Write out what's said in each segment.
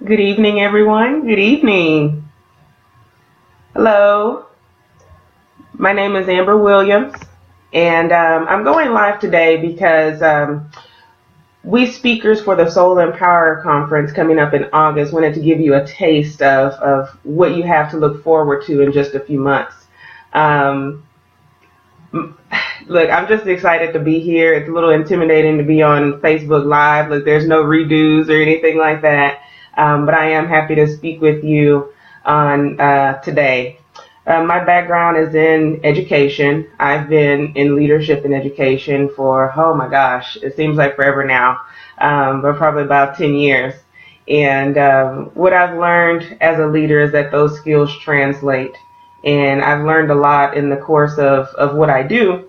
Good evening, everyone. Good evening. Hello. My name is Amber Williams, and I'm going live today because we speakers for the Soul and Power Conference coming up in August wanted to give you a taste of what you have to look forward to in just a few months. Um, Look, I'm just excited to be here. It's a little intimidating to be on Facebook Live. Look, there's no redos or anything like that. But I am happy to speak with you on today. My background is in education. I've been in leadership in education for, oh my gosh, it seems like forever now, but probably about 10 years. And what I've learned as a leader is that those skills translate. And I've learned a lot in the course of what I do,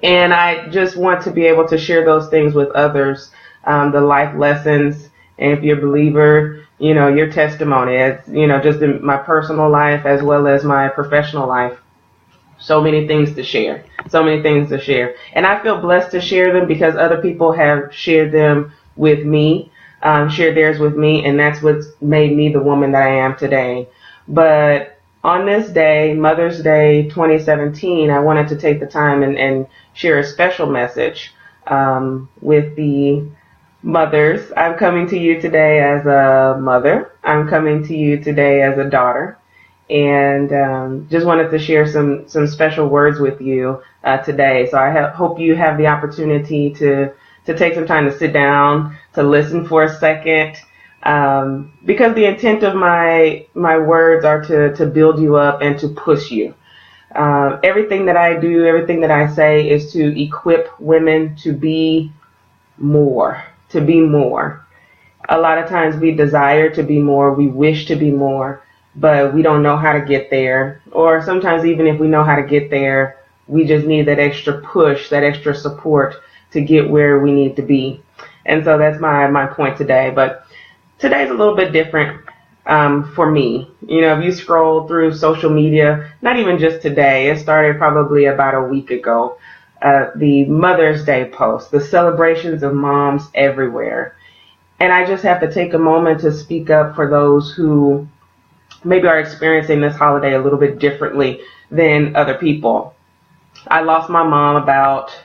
and I just want to be able to share those things with others, the life lessons. And if you're a believer, your testimony, just in my personal life as well as my professional life. So many things to share. So many things to share. And I feel blessed to share them because other people have shared them with me, shared theirs with me, and that's what's made me the woman that I am today. But on this day, Mother's Day 2017, I wanted to take the time and share a special message with the mothers. I'm coming to you today as a mother. I'm coming to you today as a daughter. And just wanted to share some special words with you today. So I hope you have the opportunity to take some time to sit down, to listen for a second, because the intent of my words are to build you up and to push you. Everything that I do, everything that I say is to equip women to be more, to be more. A lot of times we desire to be more, we wish to be more, but we don't know how to get there. Or sometimes even if we know how to get there, we just need that extra push, that extra support to get where we need to be. And so that's my point today. But today's a little bit different for me. If you scroll through social media, not even just today, it started probably about a week ago, the Mother's Day post, the celebrations of moms everywhere. And I just have to take a moment to speak up for those who maybe are experiencing this holiday a little bit differently than other people. I lost my mom about,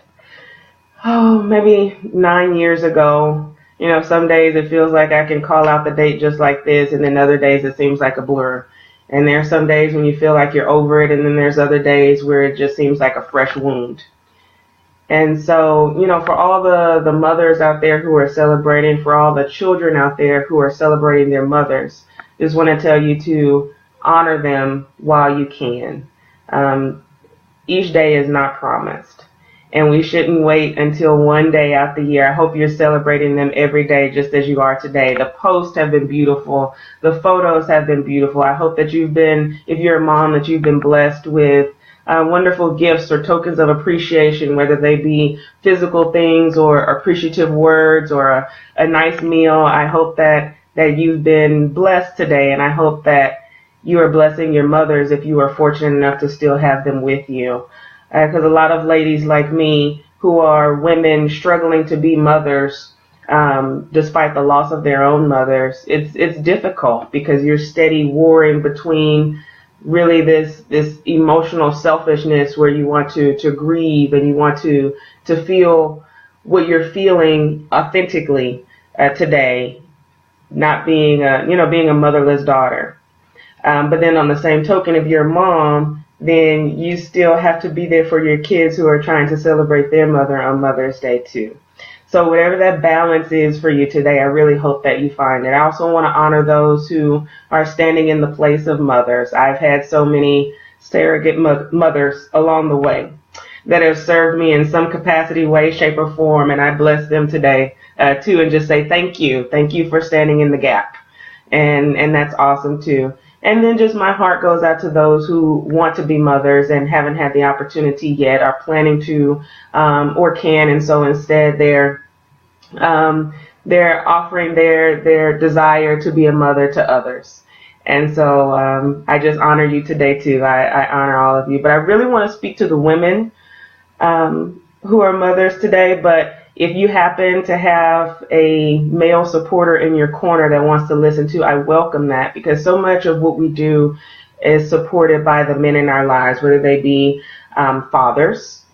maybe 9 years ago. Some days it feels like I can call out the date just like this, and then other days it seems like a blur. And there's some days when you feel like you're over it, and then there's other days where it just seems like a fresh wound. And so, for all the mothers out there who are celebrating, for all the children out there who are celebrating their mothers, just want to tell you to honor them while you can. Each day is not promised. And we shouldn't wait until one day out the year. I hope you're celebrating them every day just as you are today. The posts have been beautiful. The photos have been beautiful. I hope that if you're a mom, that you've been blessed with wonderful gifts or tokens of appreciation, whether they be physical things or appreciative words or a nice meal. I hope that you've been blessed today, and I hope that you are blessing your mothers if you are fortunate enough to still have them with you. Because a lot of ladies like me who are women struggling to be mothers, despite the loss of their own mothers, it's difficult because you're steady warring between really this emotional selfishness where you want to grieve and you want to feel what you're feeling authentically today, not being being a motherless daughter. But then on the same token, if you're a mom, then you still have to be there for your kids who are trying to celebrate their mother on Mother's Day too. So whatever that balance is for you today, I really hope that you find it. I also want to honor those who are standing in the place of mothers. I've had so many surrogate mothers along the way that have served me in some capacity, way, shape, or form, and I bless them today too, and just say thank you. Thank you for standing in the gap. And that's awesome too. And then just my heart goes out to those who want to be mothers and haven't had the opportunity yet, are planning to or can, and so instead they're offering their desire to be a mother to others. And so I just honor you today too. I honor all of you. But I really want to speak to the women who are mothers today. But If you happen to have a male supporter in your corner that wants to listen to, I welcome that, because so much of what we do is supported by the men in our lives, whether they be fathers,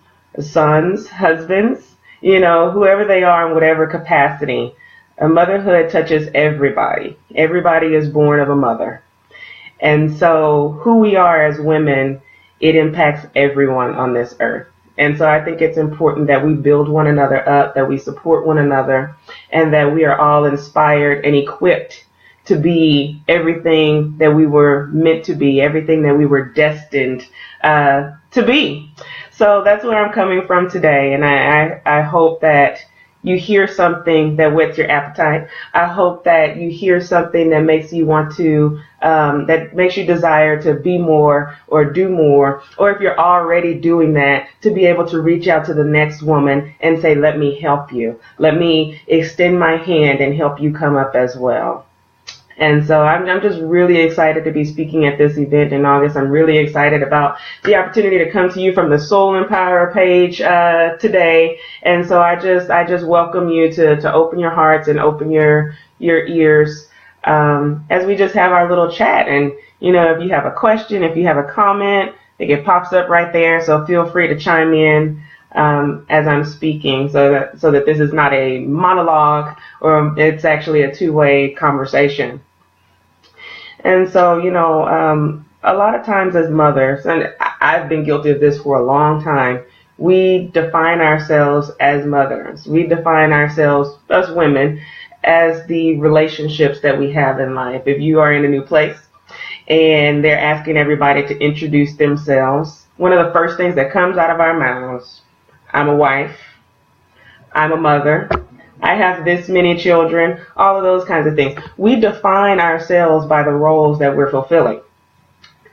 sons, husbands, whoever they are in whatever capacity. Motherhood touches everybody. Everybody is born of a mother. And so who we are as women, it impacts everyone on this earth. And so I think it's important that we build one another up, that we support one another, and that we are all inspired and equipped to be everything that we were meant to be, everything that we were destined to be. So that's where I'm coming from today. And I hope that you hear something that whets your appetite. I hope that you hear something that makes you want to, that makes you desire to be more or do more. Or if you're already doing that, to be able to reach out to the next woman and say, let me help you. Let me extend my hand and help you come up as well. And so I'm just really excited to be speaking at this event in August. I'm really excited about the opportunity to come to you from the Soul Empower page today. And so I just welcome you to open your hearts and open your ears as we just have our little chat. And, if you have a question, if you have a comment, I think it pops up right there. So feel free to chime in as I'm speaking, so that this is not a monologue, or it's actually a two-way conversation. And so, a lot of times as mothers, and I've been guilty of this for a long time, we define ourselves as mothers. We define ourselves, us women, as the relationships that we have in life. If you are in a new place and they're asking everybody to introduce themselves, one of the first things that comes out of our mouths, I'm a wife, I'm a mother, I have this many children, all of those kinds of things. We define ourselves by the roles that we're fulfilling.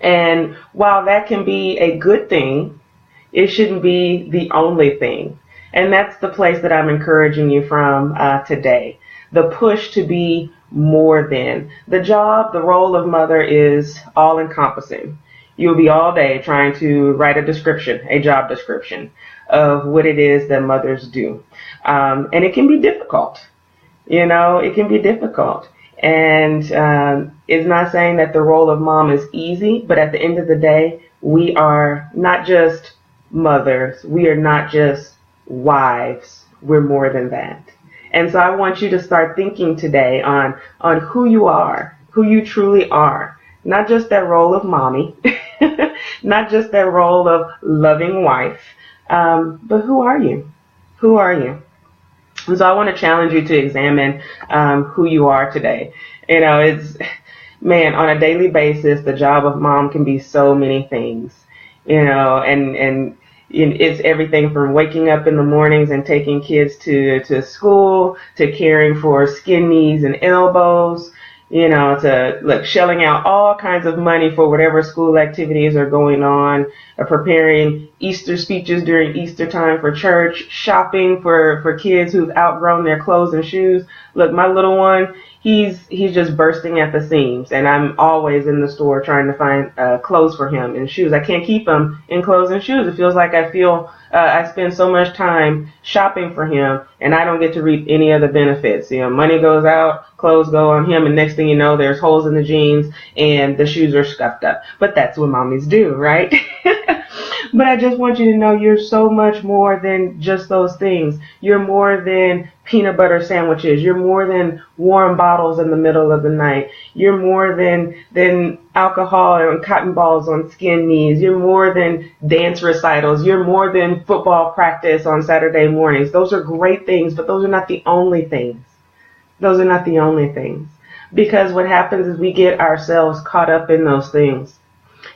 And while that can be a good thing, it shouldn't be the only thing. And that's the place that I'm encouraging you from today. The push to be more than. The job, the role of mother is all encompassing. You'll be all day trying to write a job description of what it is that mothers do. And it can be difficult. It can be difficult. And it's not saying that the role of mom is easy, but at the end of the day, we are not just mothers. We are not just wives. We're more than that. And so I want you to start thinking today on who you are, who you truly are. Not just that role of mommy, not just that role of loving wife, but who are you? Who are you? And so I want to challenge you to examine who you are today. On a daily basis, the job of mom can be so many things, and it's everything from waking up in the mornings and taking kids to school, to caring for skin, knees, and elbows, to shelling out all kinds of money for whatever school activities are going on, preparing Easter speeches during Easter time for church, shopping for kids who've outgrown their clothes and shoes. Look, my little one, he's just bursting at the seams, and I'm always in the store trying to find clothes for him and shoes. I can't keep him in clothes and shoes. It feels like I spend so much time shopping for him, and I don't get to reap any of the benefits. Money goes out, clothes go on him, and next thing you know, there's holes in the jeans and the shoes are scuffed up. But that's what mommies do, right? But I just want you to know you're so much more than just those things. You're more than peanut butter sandwiches. You're more than warm bottles in the middle of the night. You're more than alcohol and cotton balls on skin knees. You're more than dance recitals. You're more than football practice on Saturday mornings. Those are great things, but those are not the only things. Those are not the only things. Because what happens is we get ourselves caught up in those things.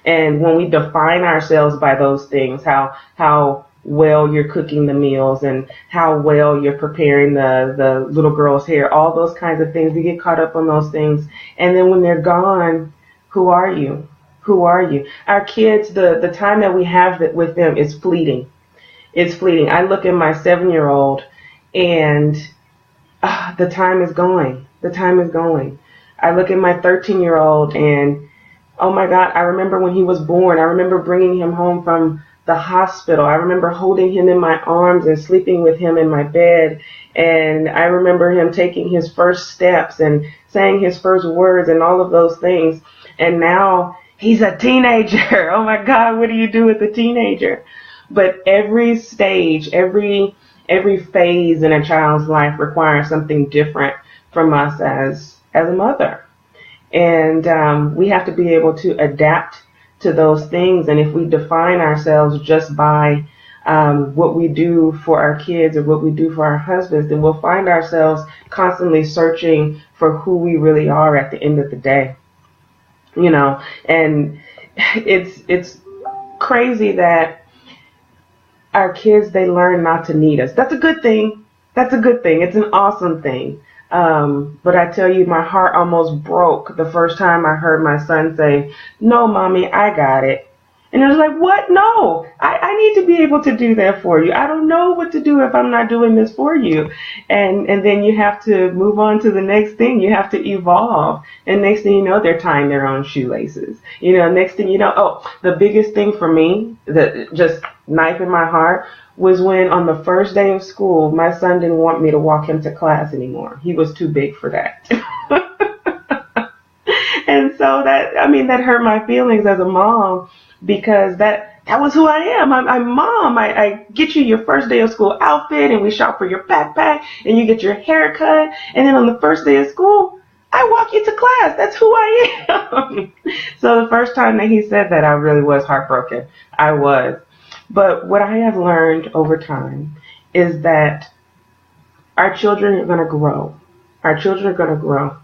And when we define ourselves by those things, how well you're cooking the meals and how well you're preparing the little girl's hair, all those kinds of things, we get caught up on those things. And then when they're gone, who are you? Who are you? Our kids, the time that we have with them is fleeting. It's fleeting. I look at my 7-year-old and the time is going. The time is going. I look at my 13-year-old and oh my God, I remember when he was born. I remember bringing him home from the the hospital. I remember holding him in my arms and sleeping with him in my bed. And I remember him taking his first steps and saying his first words and all of those things. And now he's a teenager. Oh my God, what do you do with a teenager? But every stage, every phase in a child's life requires something different from us as a mother. And we have to be able to adapt to those things. And if we define ourselves just by what we do for our kids or what we do for our husbands, then we'll find ourselves constantly searching for who we really are at the end of the day. You know, and it's crazy that our kids, they learn not to need us. That's a good thing. That's a good thing. It's an awesome thing. But I tell you, my heart almost broke the first time I heard my son say, "No, mommy, I got it." And I was like, what? No, I need to be able to do that for you. I don't know what to do if I'm not doing this for you. And then you have to move on to the next thing. You have to evolve. And next thing you know, they're tying their own shoelaces. You know, next thing you know, oh, the biggest thing for me, that just knife in my heart, was when on the first day of school, my son didn't want me to walk him to class anymore. He was too big for that. And so that hurt my feelings as a mom, because that was who I am. I'm mom. I get you your first day of school outfit, and we shop for your backpack, and you get your hair cut. And then on the first day of school, I walk you to class. That's who I am. So the first time that he said that, I really was heartbroken. I was. But what I have learned over time is that our children are going to grow. Our children are going to grow.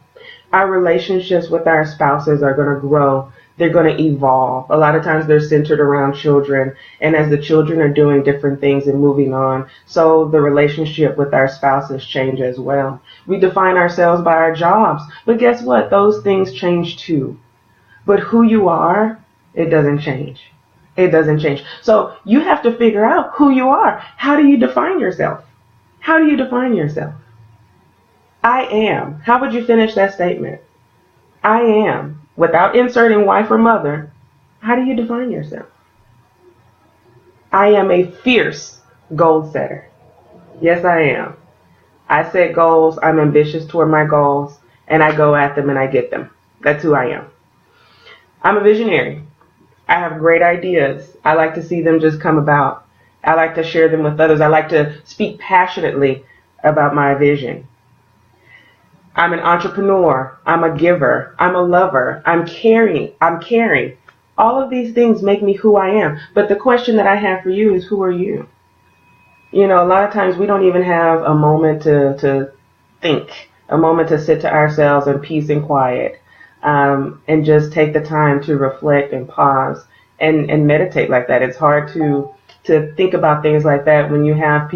Our relationships with our spouses are going to grow. They're going to evolve. A lot of times they're centered around children. And as the children are doing different things and moving on, so the relationship with our spouses change as well. We define ourselves by our jobs. But guess what? Those things change too. But who you are, it doesn't change. It doesn't change. So you have to figure out who you are. How do you define yourself? How do you define yourself? I am. How would you finish that statement? I am. Without inserting wife or mother, how do you define yourself? I am a fierce goal setter. Yes, I am. I set goals. I'm ambitious toward my goals, and I go at them and I get them. That's who I am. I'm a visionary. I have great ideas. I like to see them just come about. I like to share them with others. I like to speak passionately about my vision. I'm an entrepreneur. I'm a giver. I'm a lover. I'm caring. All of these things make me who I am. But the question that I have for you is, who are you? You know, a lot of times we don't even have a moment to think, a moment to sit to ourselves in peace and quiet, and just take the time to reflect and pause and meditate like that. It's hard to think about things like that when you have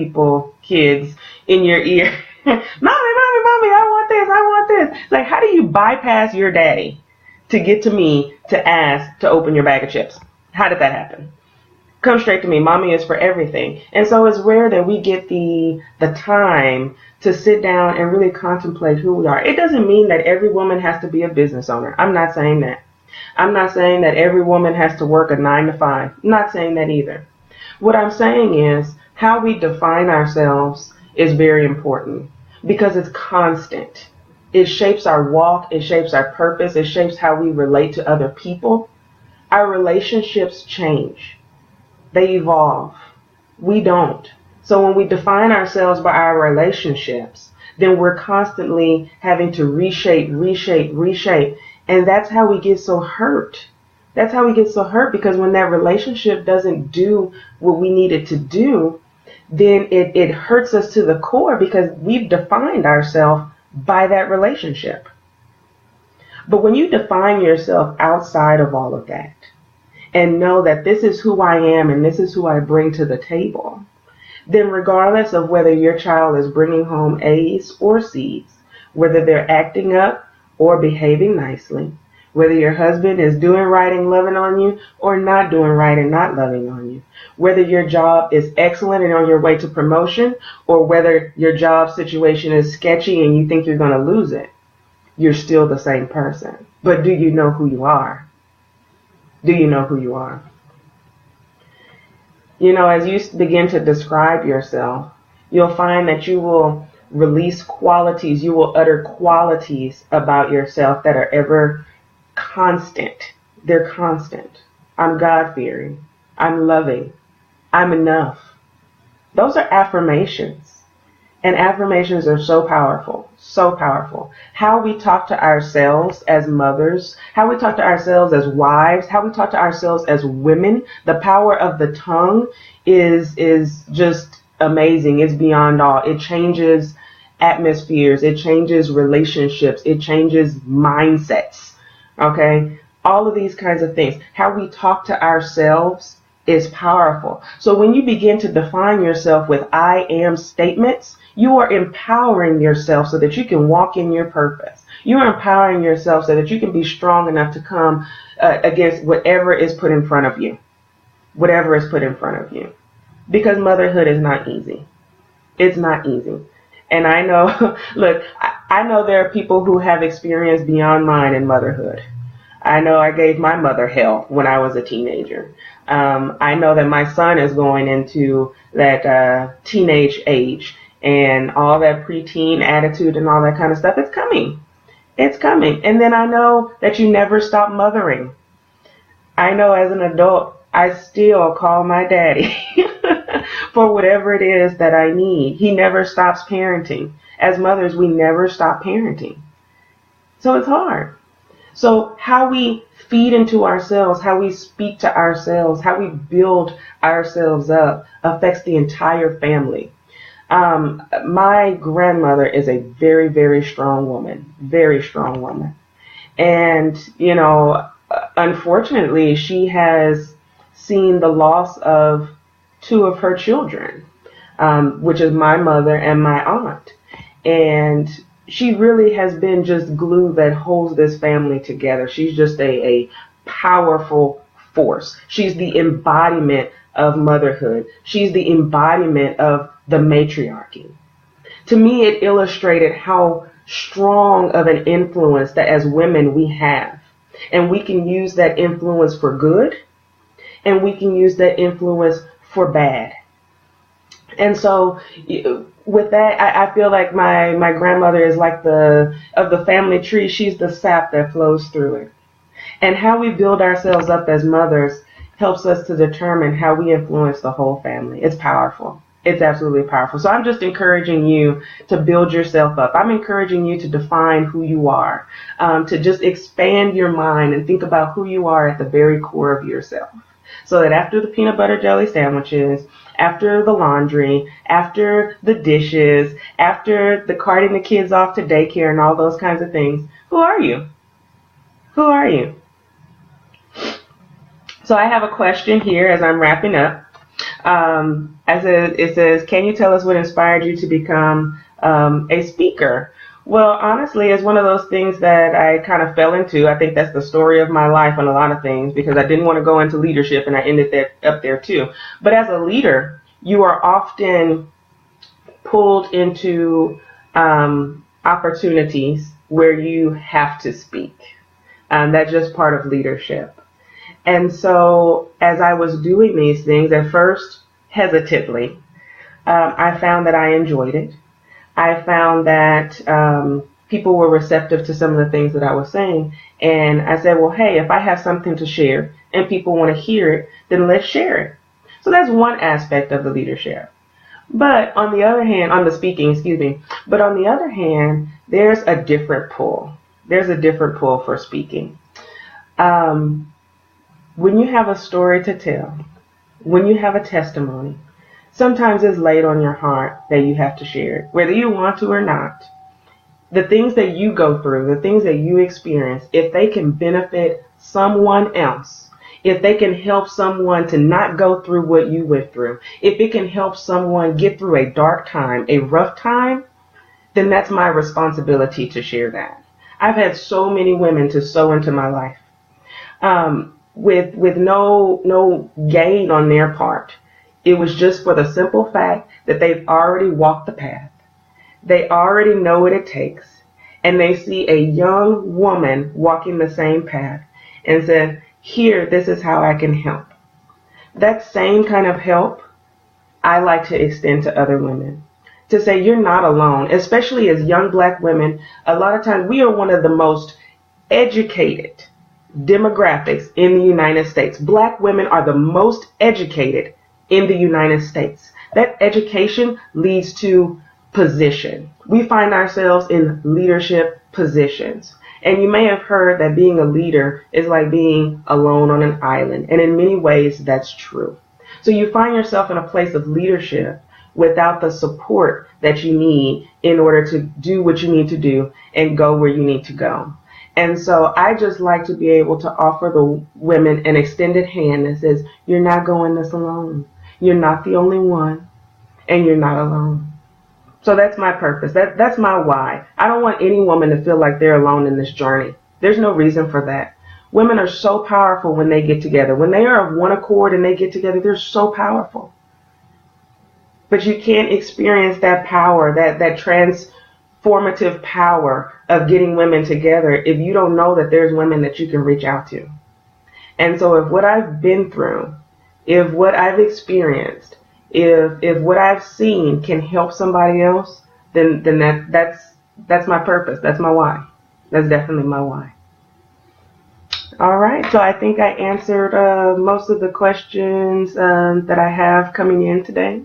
kids in your ear. Mommy, I want this, I want this. Like, how do you bypass your daddy to get to me to ask to open your bag of chips? How did that happen? Come straight to me. Mommy is for everything. And so it's rare that we get the time to sit down and really contemplate who we are. It doesn't mean that every woman has to be a business owner. I'm not saying that. I'm not saying that every woman has to work a 9 to 5. I'm not saying that either. What I'm saying is how we define ourselves is very important, because it's constant. It shapes our walk. It shapes our purpose. It shapes how we relate to other people. Our relationships change. They evolve. We don't. So when we define ourselves by our relationships, then we're constantly having to reshape. And that's how we get so hurt. That's how we get so hurt, because when that relationship doesn't do what we need it to do, then it hurts us to the core, because we've defined ourselves by that relationship. But when you define yourself outside of all of that and know that this is who I am and this is who I bring to the table, then regardless of whether your child is bringing home A's or C's, whether they're acting up or behaving nicely, whether your husband is doing right and loving on you or not doing right and not loving on you, whether your job is excellent and on your way to promotion, or whether your job situation is sketchy and you think you're going to lose it, you're still the same person. But do you know who you are? Do you know who you are? You know, as you begin to describe yourself, you'll find that you will release qualities, you will utter qualities about yourself that are ever constant. They're constant. I'm God-fearing. I'm loving. I'm enough. Those are affirmations. And affirmations are so powerful, so powerful. How we talk to ourselves as mothers, how we talk to ourselves as wives, how we talk to ourselves as women, the power of the tongue is just amazing. It's beyond all. It changes atmospheres. It changes relationships. It changes mindsets. Okay? All of these kinds of things. How we talk to ourselves is powerful. So when you begin to define yourself with I am statements, you are empowering yourself so that you can walk in your purpose. You are empowering yourself so that you can be strong enough to come against whatever is put in front of you. Whatever is put in front of you. Because motherhood is not easy. It's not easy. And I know, look, I know there are people who have experience beyond mine in motherhood. I know I gave my mother hell when I was a teenager. I know that my son is going into that teenage age, and all that preteen attitude and all that kind of stuff. It's coming. It's coming. And then I know that you never stop mothering. I know as an adult, I still call my daddy for whatever it is that I need. He never stops parenting. As mothers, we never stop parenting. So it's hard. So how we feed into ourselves, how we speak to ourselves, how we build ourselves up affects the entire family. My grandmother is a very, very strong woman, very strong woman. And, you know, unfortunately, she has seen the loss of two of her children, which is my mother and my aunt. And she really has been just glue that holds this family together. She's just a powerful force. She's the embodiment of motherhood. She's the embodiment of the matriarchy. To me, it illustrated how strong of an influence that as women we have. And we can use that influence for good, and we can use that influence for bad. And so with that, I feel like my grandmother is like of the family tree. She's the sap that flows through it. And how we build ourselves up as mothers helps us to determine how we influence the whole family. It's powerful. It's absolutely powerful. So I'm just encouraging you to build yourself up. I'm encouraging you to define who you are, to just expand your mind and think about who you are at the very core of yourself. So that after the peanut butter jelly sandwiches, after the laundry, after the dishes, after the carting the kids off to daycare and all those kinds of things, who are you? Who are you? So I have a question here as I'm wrapping up. It says, can you tell us what inspired you to become a speaker? Well, honestly, it's one of those things that I kind of fell into. I think that's the story of my life on a lot of things, because I didn't want to go into leadership and I ended up there too. But as a leader, you are often pulled into opportunities where you have to speak. That's just part of leadership. And so as I was doing these things, at first hesitantly, I found that I enjoyed it. I found that people were receptive to some of the things that I was saying. And I said, well, hey, if I have something to share and people want to hear it, then let's share it. So that's one aspect of the leadership. But on the other hand, on the speaking, but on the other hand, there's a different pull. There's a different pull for speaking. When you have a story to tell, when you have a testimony, sometimes it's laid on your heart that you have to share it, whether you want to or not. The things that you go through, the things that you experience, if they can benefit someone else, if they can help someone to not go through what you went through, if it can help someone get through a dark time, a rough time, then that's my responsibility to share that. I've had so many women to sow into my life with no gain on their part. It was just for the simple fact that they've already walked the path. They already know what it takes. And they see a young woman walking the same path and said, here, this is how I can help. that same kind of help I like to extend to other women. To say you're not alone, especially as young black women. A lot of times we are one of the most educated demographics in the United States. Black women are the most educated in the United States. That education leads to position. We find ourselves in leadership positions. And you may have heard that being a leader is like being alone on an island. And in many ways, that's true. So you find yourself in a place of leadership without the support that you need in order to do what you need to do and go where you need to go. And so I just like to be able to offer the women an extended hand that says, you're not going this alone. You're not the only one, and you're not alone. So that's my purpose. That's my why. I don't want any woman to feel like they're alone in this journey. There's no reason for that. Women are so powerful when they get together. When they are of one accord and they get together, they're so powerful. But you can't experience that power, that transformative power of getting women together if you don't know that there's women that you can reach out to. And so if what I've been through, if what I've experienced, if what I've seen can help somebody else, then that's my purpose. That's my why. That's definitely my why. All right. So I think I answered most of the questions that I have coming in today.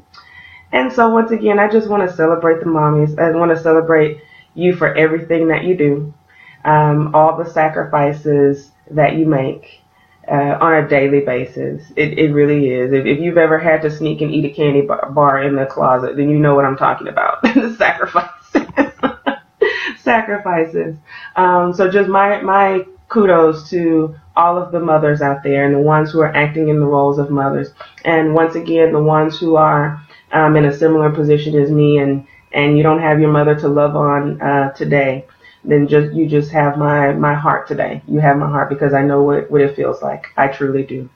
And so once again, I just want to celebrate the mommies. I want to celebrate you for everything that you do, all the sacrifices that you make on a daily basis. It really is. If you've ever had to sneak and eat a candy bar in the closet, then you know what I'm talking about. The sacrifices. Sacrifices. So just my kudos to all of the mothers out there and the ones who are acting in the roles of mothers. And once again, the ones who are in a similar position as me and you don't have your mother to love on today, then you just have my heart today. You have my heart because I know what it feels like. I truly do.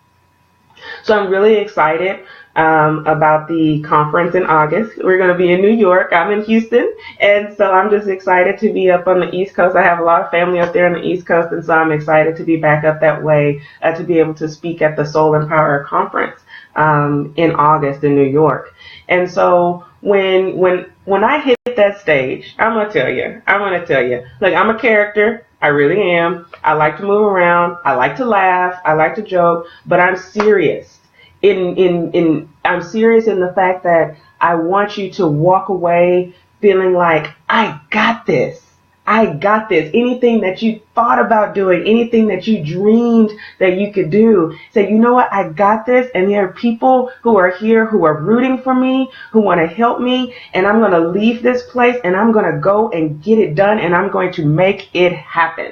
So I'm really excited about the conference in August. We're going to be in New York. I'm in Houston, and so I'm just excited to be up on the East Coast. I have a lot of family up there on the East Coast, and so I'm excited to be back up that way to be able to speak at the Soul and Power Conference in August in New York. And so when I hit that stage, I'm going to tell you, look, I'm a character. I really am. I like to move around. I like to laugh. I like to joke, but I'm serious. I'm serious in the fact that I want you to walk away feeling like, I got this. I got this. Anything that you thought about doing, anything that you dreamed that you could do, say, you know what, I got this. And there are people who are here who are rooting for me, who want to help me. And I'm going to leave this place and I'm going to go and get it done. And I'm going to make it happen.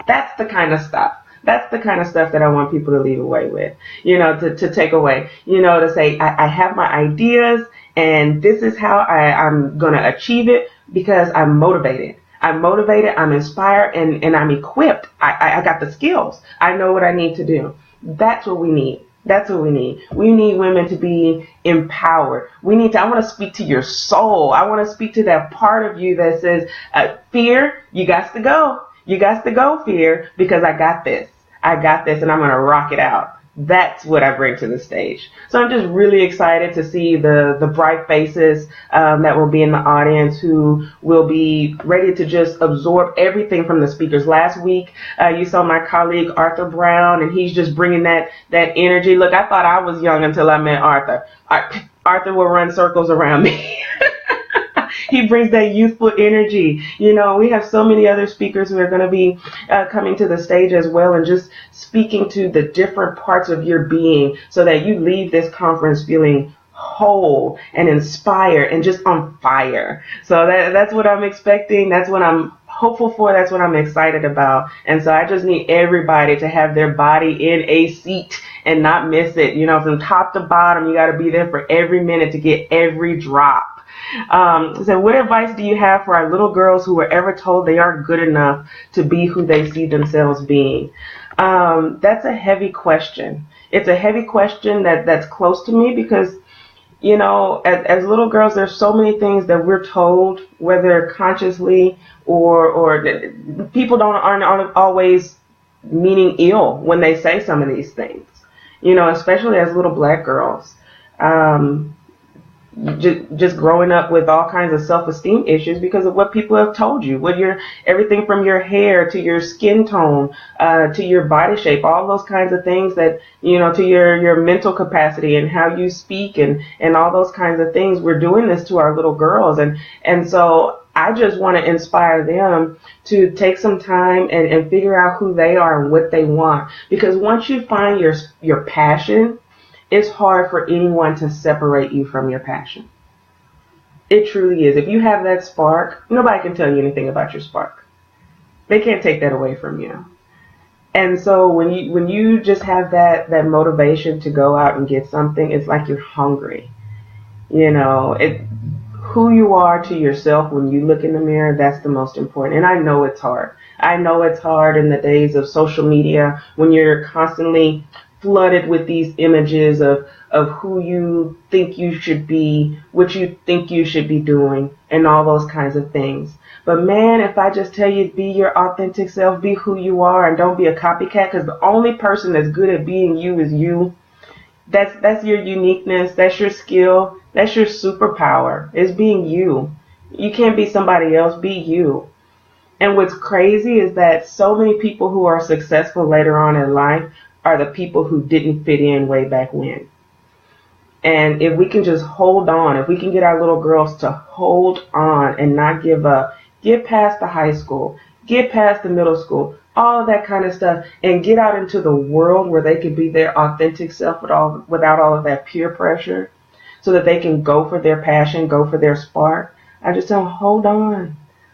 That's the kind of stuff. That's the kind of stuff that I want people to leave away with, to take away, to say, I have my ideas and this is how I'm going to achieve it because I'm motivated. I'm inspired, and I'm equipped. I got the skills. I know what I need to do. That's what we need. We need women to be empowered. I want to speak to your soul. I want to speak to that part of you that says, fear, you got to go. You got to go, fear, because I got this, and I'm going to rock it out. That's what I bring to the stage. So I'm just really excited to see the bright faces that will be in the audience who will be ready to just absorb everything from the speakers. Last week, you saw my colleague Arthur Brown, and he's just bringing that energy. Look, I thought I was young until I met Arthur. Arthur will run circles around me. He brings that youthful energy. We have so many other speakers who are going to be coming to the stage as well and just speaking to the different parts of your being so that you leave this conference feeling whole and inspired and just on fire. So that's what I'm expecting. That's what I'm hopeful for. That's what I'm excited about. And so I just need everybody to have their body in a seat and not miss it. From top to bottom, you got to be there for every minute to get every drop. So what advice do you have for our little girls who were ever told they aren't good enough to be who they see themselves being? That's a heavy question. It's a heavy question that's close to me because, as little girls, there's so many things that we're told, whether consciously or people aren't always meaning ill when they say some of these things. especially as little black girls. Just growing up with all kinds of self-esteem issues because of what people have told you, everything from your hair to your skin tone, to your body shape, all those kinds of things that, to your mental capacity and how you speak and all those kinds of things. We're doing this to our little girls. And so I just want to inspire them to take some time and figure out who they are and what they want. Because once you find your passion, it's hard for anyone to separate you from your passion. It truly is. If you have that spark, nobody can tell you anything about your spark. They can't take that away from you. And so when you just have that motivation to go out and get something, it's like you're hungry. Who you are to yourself when you look in the mirror, that's the most important. And I know it's hard. I know it's hard in the days of social media when you're constantly flooded with these images of who you think you should be, what you think you should be doing, and all those kinds of things. But man, if I just tell you, be your authentic self, be who you are, and don't be a copycat, because the only person that's good at being you is you. That's your uniqueness, that's your skill, that's your superpower, is being you. You can't be somebody else, be you. And what's crazy is that so many people who are successful later on in life are the people who didn't fit in way back when. And if we can just hold on, if we can get our little girls to hold on and not give up, get past the high school, get past the middle school, all of that kind of stuff, and get out into the world where they can be their authentic self without all of that peer pressure, so that they can go for their passion, go for their spark. I just tell them,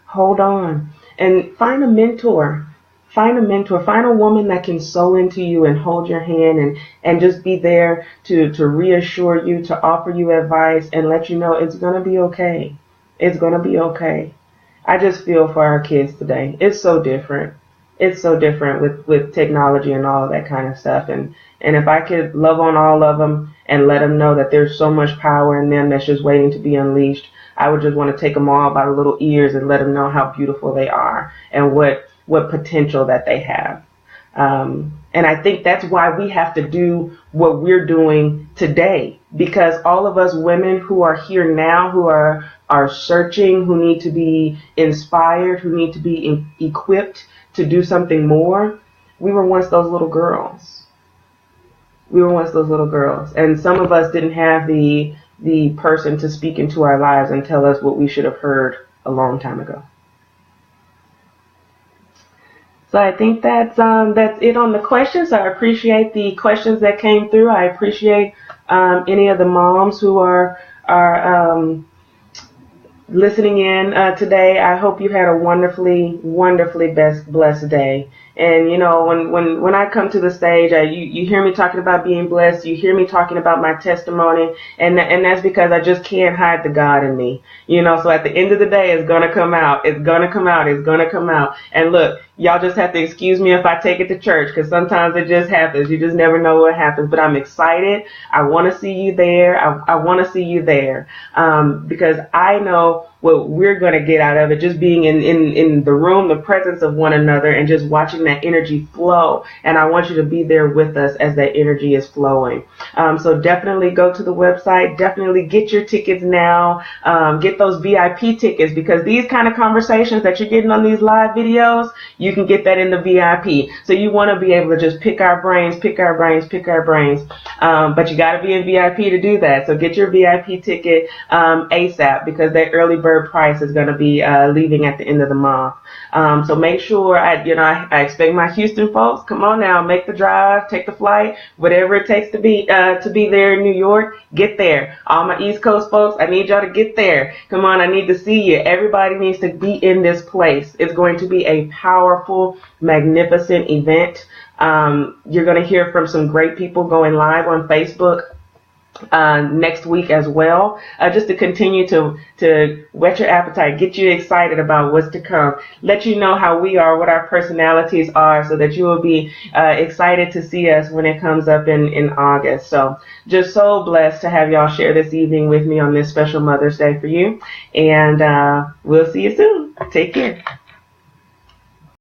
hold on, and find a mentor. Find a mentor, find a woman that can sew into you and hold your hand and just be there to reassure you, to offer you advice and let you know it's going to be okay. It's going to be okay. I just feel for our kids today. It's so different. It's so different with technology and all of that kind of stuff. And if I could love on all of them and let them know that there's so much power in them that's just waiting to be unleashed, I would just want to take them all by the little ears and let them know how beautiful they are and what potential that they have. And I think that's why we have to do what we're doing today, because all of us women who are here now, who are searching, who need to be inspired, who need to be equipped to do something more, we were once those little girls. We were once those little girls. And some of us didn't have the person to speak into our lives and tell us what we should have heard a long time ago. So I think that's it on the questions. I appreciate the questions that came through. I appreciate any of the moms who are listening in today. I hope you had a wonderfully blessed day. And when I come to the stage, you hear me talking about being blessed. You hear me talking about my testimony, and that's because I just can't hide the God in me. So at the end of the day, it's gonna come out. It's gonna come out. It's gonna come out. And look, y'all just have to excuse me if I take it to church, because sometimes it just happens. You just never know what happens. But I'm excited. I want to see you there. I want to see you there, because I know what we're going to get out of it, just being in the room, the presence of one another, and just watching that energy flow. And I want you to be there with us as that energy is flowing. So definitely go to the website. Definitely get your tickets now. Get those VIP tickets, because these kind of conversations that you're getting on these live videos, you can get that in the VIP. So you want to be able to just pick our brains. But you got to be in VIP to do that. So get your VIP ticket ASAP, because that early bird price is going to be leaving at the end of the month. So make sure, I expect my Houston folks, come on now, make the drive, take the flight, whatever it takes to be there in New York, get there. All my East Coast folks, I need y'all to get there. Come on, I need to see you. Everybody needs to be in this place. It's going to be a powerful, magnificent event. You're going to hear from some great people going live on Facebook next week as well, just to continue to whet your appetite, get you excited about what's to come, let you know how we are, what our personalities are, so that you will be excited to see us when it comes up in August. So just so blessed to have y'all share this evening with me on this special Mother's Day for you, and we'll see you soon. Take care.